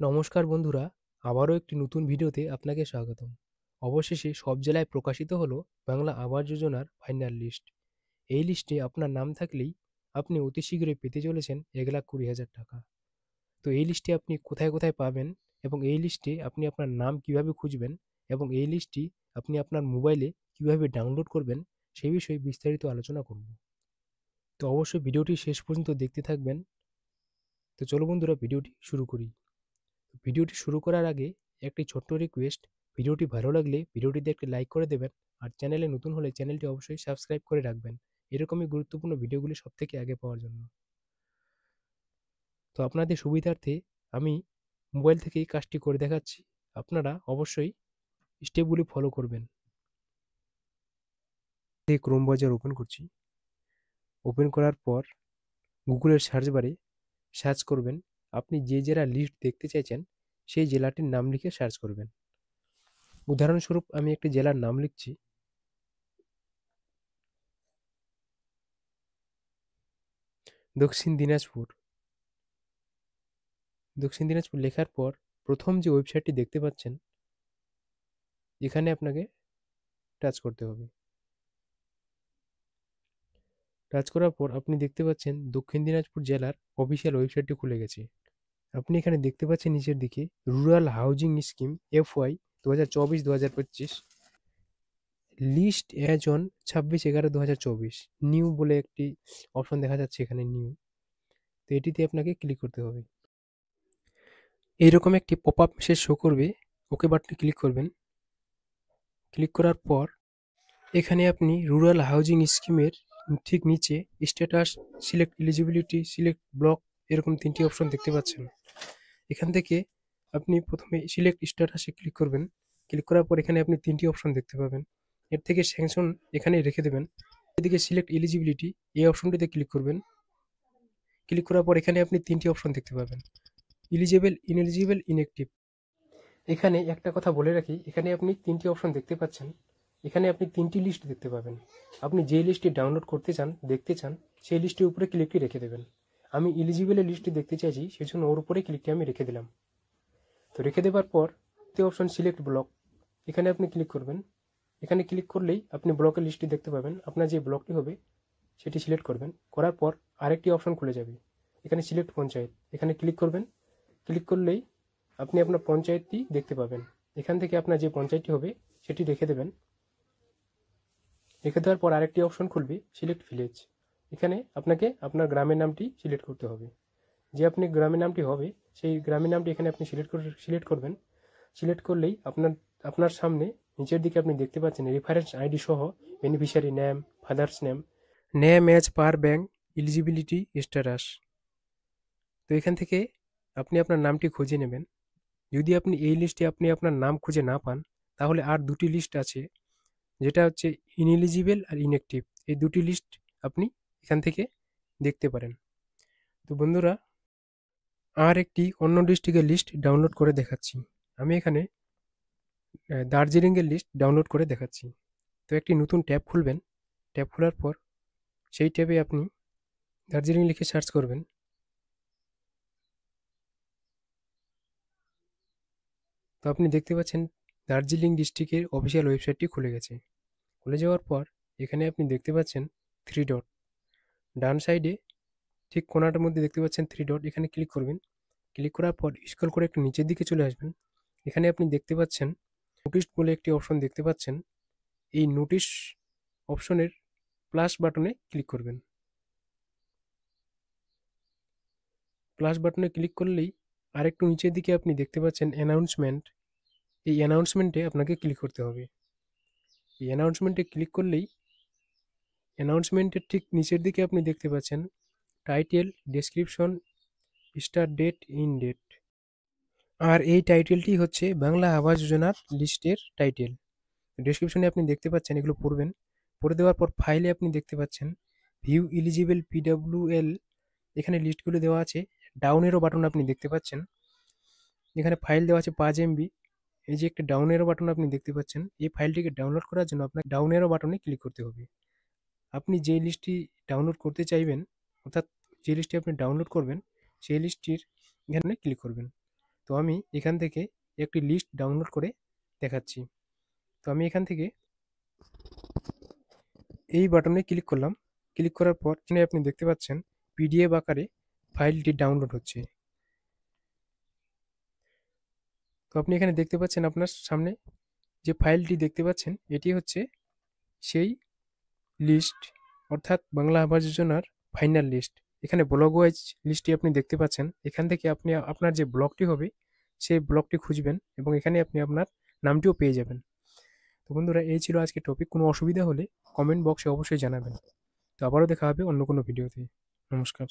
নমস্কার বন্ধুরা, আবারও একটি নতুন ভিডিওতে আপনাকে স্বাগতম। অবশেষে সব জেলায় প্রকাশিত হলো বাংলা আবাস যোজনার ফাইনাল লিস্ট। এই লিস্টে আপনার নাম থাকলেই আপনি অতি শীঘ্রই পেতে চলেছেন 1,20,000 টাকা। তো এই লিস্টে আপনি কোথায় কোথায় পাবেন এবং এই লিস্টে আপনি আপনার নাম কিভাবে খুঁজবেন এবং এই লিস্টটি আপনি আপনার মোবাইলে কিভাবে ডাউনলোড করবেন সেই বিষয়ে বিস্তারিত আলোচনা করব। তো অবশ্যই ভিডিওটি শেষ পর্যন্ত দেখতে থাকবেন। তো চলো বন্ধুরা, ভিডিওটি শুরু করি। ভিডিওটি শুরু করার আগে একটি ছোট্ট রিকোয়েস্ট, ভিডিওটি ভালো লাগলে ভিডিওটিতে একটি লাইক করে দেবেন আর চ্যানেলে নতুন হলে চ্যানেলটি অবশ্যই সাবস্ক্রাইব করে রাখবেন এরকমই গুরুত্বপূর্ণ ভিডিওগুলি সব থেকে আগে পাওয়ার জন্য। তো আপনাদের সুবিধার্থে আমি মোবাইল থেকেই কাজটি করে দেখাচ্ছি, আপনারা অবশ্যই স্টেপগুলি ফলো করবেন। এই ক্রোম ব্রাউজার ওপেন করছি। ওপেন করার পর গুগলের সার্চ বারে সার্চ করবেন আপনি যে জেলার লিস্ট দেখতে চাইছেন সেই জেলাটির নাম লিখে সার্চ করবেন। উদাহরণস্বরূপ আমি একটি জেলার নাম লিখছি, দক্ষিণ দিনাজপুর। দক্ষিণ দিনাজপুর লেখার পর প্রথম যে ওয়েবসাইটটি দেখতে পাচ্ছেন এখানে আপনাকে টাচ করতে হবে। টাচ করার পর আপনি দেখতে পাচ্ছেন দক্ষিণ দিনাজপুর জেলার অফিসিয়াল ওয়েবসাইটটি খুলে গেছে। আপনি এখানে দেখতে পাচ্ছেন নিচের দিকে rural housing scheme FY 2024-2025 list as on 26/11/2024 new বলে একটি অপশন দেখা যাচ্ছে এখানে, নিউ। তো এটিতে আপনাকে ক্লিক করতে হবে। এইরকম একটি পপ আপ মেসেজ শো করবে, ওকে বাটনে ক্লিক করবেন। ক্লিক করার পর এখানে আপনি রুরাল হাউজিং স্কিমের ঠিক নিচে status, select eligibility, select block এরকম 3টি অপশন দেখতে পাচ্ছেন। এখান থেকে আপনি প্রথমে সিলেক্ট স্ট্যাটাসে ক্লিক করবেন। ক্লিক করার পর এখানে আপনি 3টি অপশন দেখতে পাবেন। এর থেকে স্যাংশন এখানে রেখে দেবেন। এদিকে সিলেক্ট এলিজিবিলিটি এই অপশনটিতে ক্লিক করবেন। ক্লিক করার পর এখানে আপনি 3টি অপশন দেখতে পাবেন, এলিজিবল, ইনএলিজিবল, ইনঅ্যাক্টিভ। এখানে একটা কথা বলে রাখি, এখানে আপনি 3টি অপশন দেখতে পাচ্ছেন। এখানে আপনি 3টি লিস্ট দেখতে পাবেন। আপনি যে লিস্টটি ডাউনলোড করতে চান, দেখতে চান, সেই লিস্টের উপরে ক্লিকটি রেখে দেবেন। আমি এলিজিবলের লিস্টটি দেখতে চাইছি, সেজন্য ওর উপরে ক্লিকটি আমি রেখে দিলাম। তো রেখে দেওয়ার পর দ্বিতীয় অপশন সিলেক্ট ব্লক, এখানে আপনি ক্লিক করবেন। এখানে ক্লিক করলেই আপনি ব্লকের লিস্টটি দেখতে পাবেন। আপনার যে ব্লকটি হবে সেটি সিলেক্ট করবেন। করার পর আরেকটি অপশন খুলে যাবে, এখানে সিলেক্ট পঞ্চায়েত, এখানে ক্লিক করবেন। ক্লিক করলেই আপনি আপনার পঞ্চায়েতটি দেখতে পাবেন। এখান থেকে আপনার যে পঞ্চায়েতটি হবে সেটি রেখে দেবেন। রেখে দেওয়ার পর আরেকটি অপশন খুলবে, সিলেক্ট ভিলেজ। এখানে আপনাকে আপনার গ্রামের নামটি সিলেক্ট করতে হবে। যে আপনি গ্রামের নামটি হবে সেই গ্রামের নামটি এখানে আপনি সিলেক্ট করবেন। সিলেক্ট করলেই আপনার সামনে নিচের দিকে আপনি দেখতে পাচ্ছেন রেফারেন্স আইডি সহ beneficiary name, father's name, name as per bank, eligibility status. তো এখান থেকে আপনি আপনার নামটি খুঁজে নেবেন। যদি আপনি এই লিস্টে আপনি আপনার নাম খুঁজে না পান, তাহলে আর দুটি লিস্ট আছে, যেটা হচ্ছে ইনএলিজিবল আর ইনঅ্যাক্টিভ। এই দুটি লিস্ট আপনি এখান থেকে দেখতে পারেন। তো বন্ধুরা, আর একটি অন্য ডিস্ট্রিক্টের লিস্ট ডাউনলোড করে দেখাচ্ছি। আমি এখানে দার্জিলিংয়ের লিস্ট ডাউনলোড করে দেখাচ্ছি। তো একটি নতুন ট্যাব খুলবেন। ট্যাব খোলার পর সেই ট্যাবে আপনি দার্জিলিং লিখে সার্চ করবেন। তো আপনি দেখতে পাচ্ছেন দার্জিলিং ডিস্ট্রিক্টের অফিসিয়াল ওয়েবসাইটটি খুলে গেছে। খুলে যাওয়ার পর এখানে আপনি দেখতে পাচ্ছেন 3 ডট, ডান সাইডে ঠিক কোণাটার মধ্যে দেখতে পাচ্ছেন 3 ডট, এখানে ক্লিক করবেন। ক্লিক করার পর স্ক্রল করে একটু নিচের দিকে চলে আসবেন। এখানে আপনি দেখতে পাচ্ছেন নোটিশ বলে একটি অপশন দেখতে পাচ্ছেন। এই নোটিশ অপশনের প্লাস বাটনে ক্লিক করবেন। প্লাস বাটনে ক্লিক করলেই আরেকটু নিচের দিকে আপনি দেখতে পাচ্ছেন অ্যানাউন্সমেন্ট। এই অ্যানাউন্সমেন্টে আপনাকে ক্লিক করতে হবে। এই অ্যানাউন্সমেন্টে ক্লিক করলেই অ্যানাউন্সমেন্টের ঠিক নিচের দিকে আপনি দেখতে পাচ্ছেন title, description, start date, end date. আর এই টাইটেলটি হচ্ছে বাংলা আবাস যোজনার লিস্টের টাইটেল। ডেসক্রিপশনে আপনি দেখতে পাচ্ছেন, এগুলো পড়বেন। পড়ে দেওয়ার পর ফাইলে আপনি দেখতে পাচ্ছেন ভিউ এলিজিবল PWL, এখানে লিস্টগুলো দেওয়া আছে। ডাউন এরো বাটন আপনি দেখতে পাচ্ছেন, এখানে ফাইল দেওয়া আছে 5 MB। এই যে একটা ডাউন এরো বাটন আপনি দেখতে পাচ্ছেন, এই ফাইলটিকে ডাউনলোড করার জন্য আপনার ডাউন এরো বাটনে ক্লিক করতে হবে। আপনি যে লিস্টটি ডাউনলোড করতে চাইবেন, অর্থাৎ যে লিস্টটি আপনি ডাউনলোড করবেন সেই লিস্টটির এখানে ক্লিক করবেন। তো তো আমি এখান থেকে একটি লিস্ট ডাউনলোড করে দেখাচ্ছি। তো আমি এখান থেকে এই বাটনে ক্লিক করলাম। ক্লিক করার পর এখানে আপনি দেখতে পাচ্ছেন পিডিএফ আকারে ফাইলটি ডাউনলোড হচ্ছে। তো আপনি এখানে দেখতে পাচ্ছেন আপনার সামনে যে ফাইলটি দেখতে পাচ্ছেন এটি হচ্ছে সেই লিস্ট, অর্থাৎ বাংলা আবাস যোজনার ফাইনাল লিস্ট। এখানে ব্লক ওয়াইজ লিস্টটি আপনি দেখতে পাচ্ছেন। এখান থেকে আপনি আপনার যে ব্লকটি হবে সেই ব্লকটি খুঁজবেন এবং এখানে আপনি আপনার নামটিও পেয়ে যাবেন। তো বন্ধুরা, এই ছিল আজকে টপিক। কোনো অসুবিধা হলে কমেন্ট বক্সে অবশ্যই জানাবেন। তো আবারও দেখা হবে অন্য কোনো ভিডিওতে। নমস্কার।